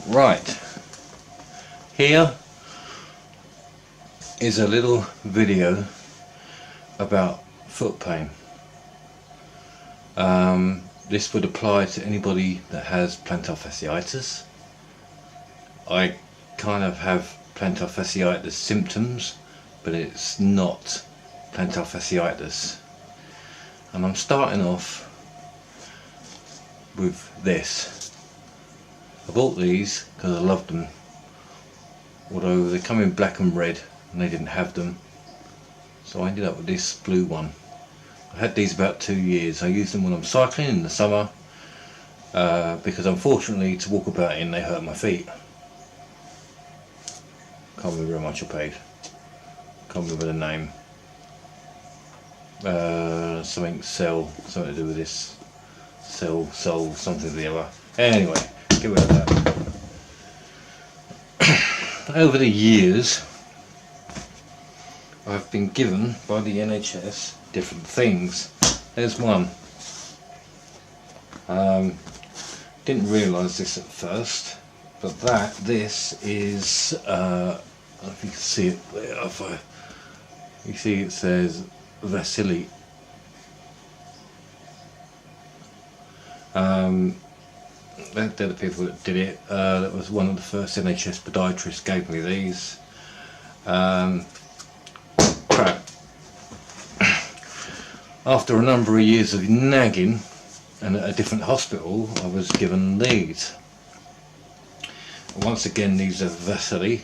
Right, here is a little video about foot pain. This would apply to anybody that has plantar fasciitis. I kind of have plantar fasciitis symptoms, but it's not plantar fasciitis. And I'm starting off with this. I bought these because I loved them, although they come in black and red and they didn't have them, so I ended up with this blue one. I had these about 2 years. I used them when I'm cycling in the summer because unfortunately to walk about in they hurt my feet. Can't remember how much I paid, can't remember the name. Something to do with this, soul, something or the other. Anyway, get rid of that. Over the years I've been given by the NHS different things. There's one. Didn't realise this at first, but this is I don't know if you can see it there. You see it says fasciitis. They're the people that did it. That was one of the first NHS podiatrists gave me these. Crap. After a number of years of nagging and at a different hospital, I was given these. Once again, these are fasciitis.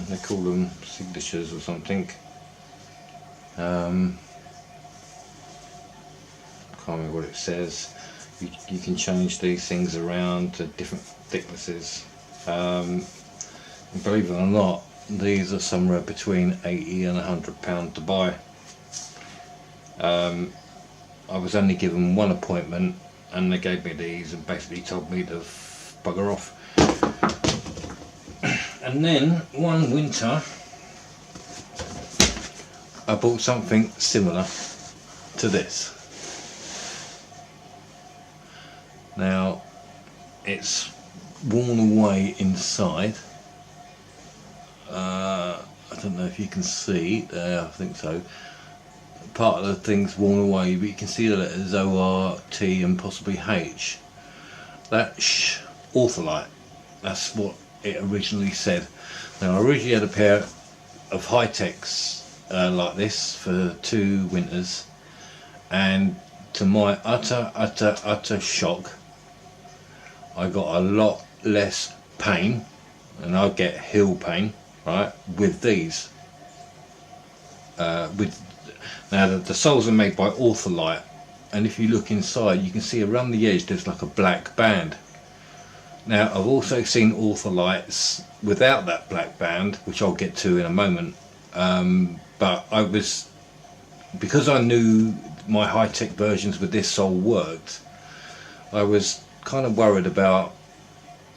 They call them signatures or something. Can't remember what it says. You can change these things around to different thicknesses. Believe it or not, these are somewhere between £80 and £100 to buy. I was only given one appointment and they gave me these and basically told me to bugger off. And then one winter I bought something similar to this. Now it's worn away inside. I don't know if you can see there, I think so. Part of the thing's worn away, but you can see the letters ORT and possibly H. That's Ortholite. That's what it originally said. Now I originally had a pair of high-techs like this for 2 winters, and to my utter shock, I got a lot less pain, and I get heel pain, right, with these. Now the soles are made by Ortholite, and if you look inside you can see around the edge there's like a black band. Now I've also seen Ortholites without that black band, which I'll get to in a moment, but because I knew my high-tech versions with this sole worked, I was kind of worried about,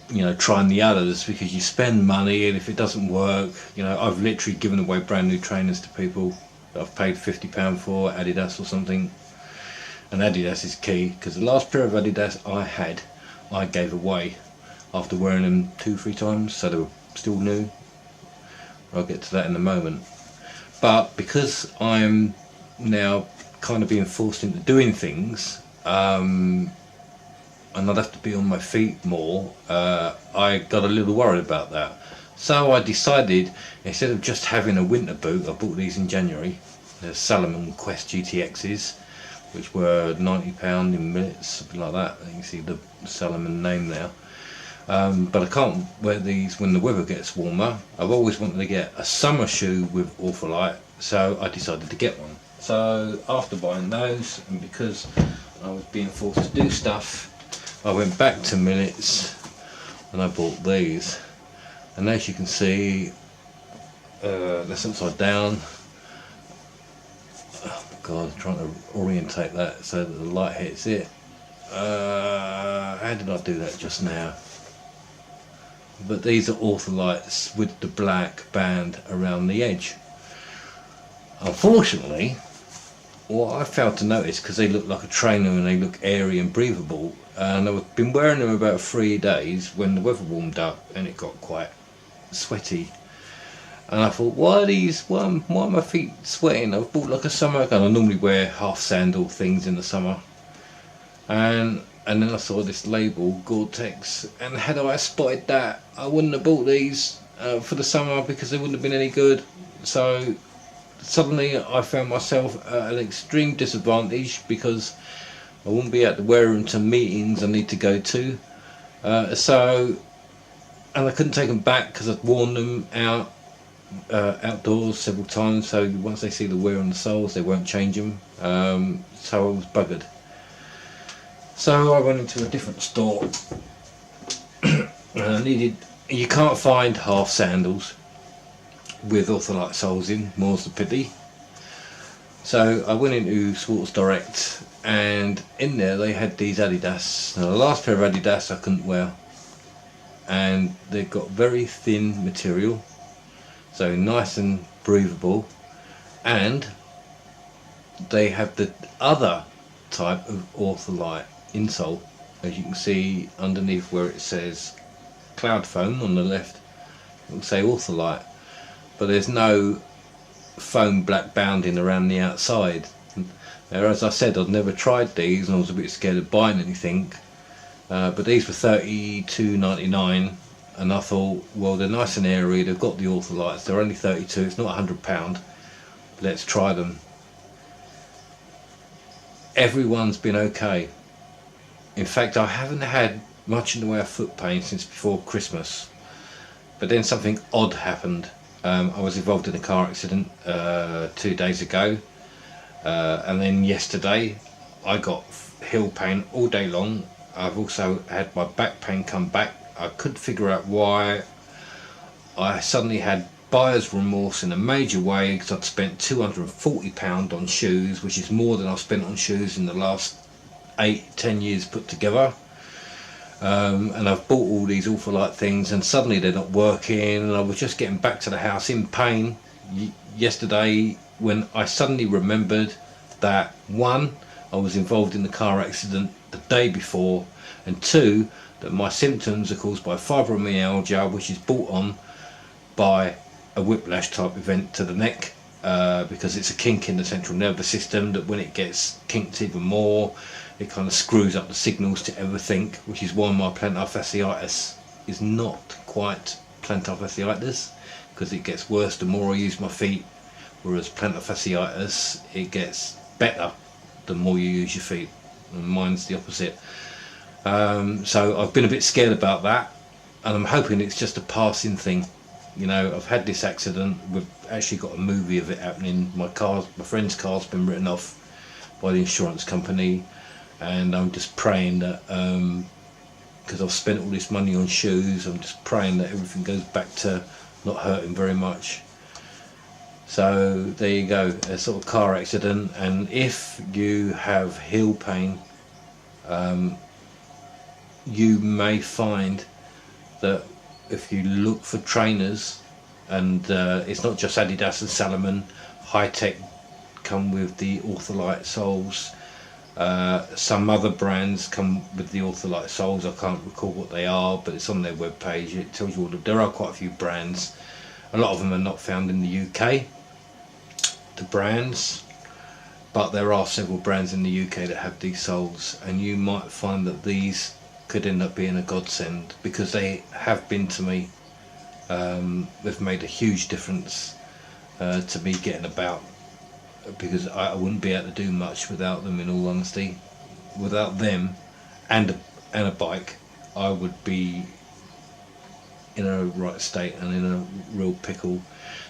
you know, trying the others, because you spend money and if it doesn't work, you know, I've literally given away brand new trainers to people that I've paid £50 for, Adidas or something. And Adidas is key, because the last pair of Adidas I had, I gave away after wearing them 2-3 times, so they were still new. I'll get to that in a moment. But because I'm now kind of being forced into doing things, and I'd have to be on my feet more, I got a little worried about that. So I decided, instead of just having a winter boot, I bought these in January, the Salomon Quest GTXs, which were £90 in minutes, something like that. You can see the Salomon name there. But I can't wear these when the weather gets warmer. I've always wanted to get a summer shoe with Ortholite, so I decided to get one. So after buying those, and because I was being forced to do stuff, I went back to Millets and I bought these. And as you can see, that's upside down. Oh God, I'm trying to orientate that so that the light hits it. How did I do that just now? But these are Ortholites with the black band around the edge. Unfortunately, what I failed to notice, because they look like a trainer and they look airy and breathable, and I've been wearing them about 3 days when the weather warmed up and it got quite sweaty. And I thought, why are my feet sweating? I've bought like a summer, and I normally wear half sandal things in the summer. And then I saw this label, Gore-Tex, and had I spotted that, I wouldn't have bought these for the summer, because they wouldn't have been any good. So suddenly I found myself at an extreme disadvantage, because I wouldn't be able to wear them to meetings I need to go to. And I couldn't take them back because I'd worn them outdoors several times. So once they see the wear on the soles, they won't change them. So I was buggered. So I went into a different store, and you can't find half sandals with Ortholite soles in, more's the pity. So I went into Sports Direct, and in there they had these Adidas. Now, the last pair of Adidas I couldn't wear, and they've got very thin material, so nice and breathable, and they have the other type of Ortholite insole, as you can see underneath where it says cloud foam on the left, it will say Ortholite, but there's no foam black bounding around the outside. Now, as I said, I'd never tried these and I was a bit scared of buying anything, but these were $32.99, and I thought, well, they're nice and airy, they've got the Ortholites, they're only 32, it's not £100, let's try them. Everyone's been okay. In fact, I haven't had much in the way of foot pain since before Christmas, but then something odd happened. I was involved in a car accident 2 days ago, and then yesterday I got heel pain all day long. I've also had my back pain come back. I couldn't figure out why. I suddenly had buyer's remorse in a major way, because I'd spent £240 on shoes, which is more than I've spent on shoes in the last 8-10 years put together. And I've bought all these Ortholite things, and suddenly they're not working, and I was just getting back to the house in pain yesterday, when I suddenly remembered that, one, I was involved in the car accident the day before, and two, that my symptoms are caused by fibromyalgia, which is brought on by a whiplash type event to the neck, because it's a kink in the central nervous system that when it gets kinked even more, it kind of screws up the signals to everything, which is why my plantar fasciitis is not quite plantar fasciitis, because it gets worse the more I use my feet, whereas plantar fasciitis, it gets better the more you use your feet, and mine's the opposite. So I've been a bit scared about that, and I'm hoping it's just a passing thing. You know, I've had this accident, we've actually got a movie of it happening. My friend's car's been written off by the insurance company, and I'm just praying that, because I've spent all this money on shoes, I'm just praying that everything goes back to not hurting very much. So there you go, a sort of car accident. And if you have heel pain, you may find that if you look for trainers, and it's not just Adidas and Salomon, High Tech come with the Ortholite soles. Some other brands come with the Ortholite soles. I can't recall what they are, but it's on their webpage. It tells you there are quite a few brands. A lot of them are not found in the UK, the brands, but there are several brands in the UK that have these soles, and you might find that these could end up being a godsend, because they have been to me. They've made a huge difference to me getting about, because I wouldn't be able to do much without them, in all honesty. Without them and a bike, I would be in a right state and in a real pickle.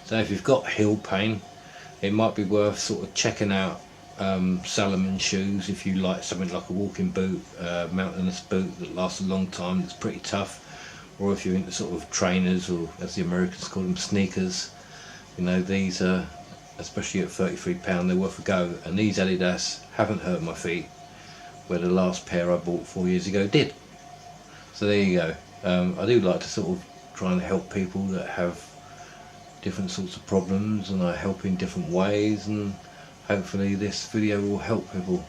So if you've got heel pain, it might be worth sort of checking out Salomon shoes, if you like something like a walking boot, mountainous boot that lasts a long time, that's pretty tough. Or if you're into sort of trainers, or as the Americans call them, sneakers, you know, these are, especially at £33, they're worth a go. And these Adidas haven't hurt my feet, where the last pair I bought 4 years ago did. So there you go. I do like to sort of try and help people that have different sorts of problems, and I help in different ways, and Hopefully this video will help people.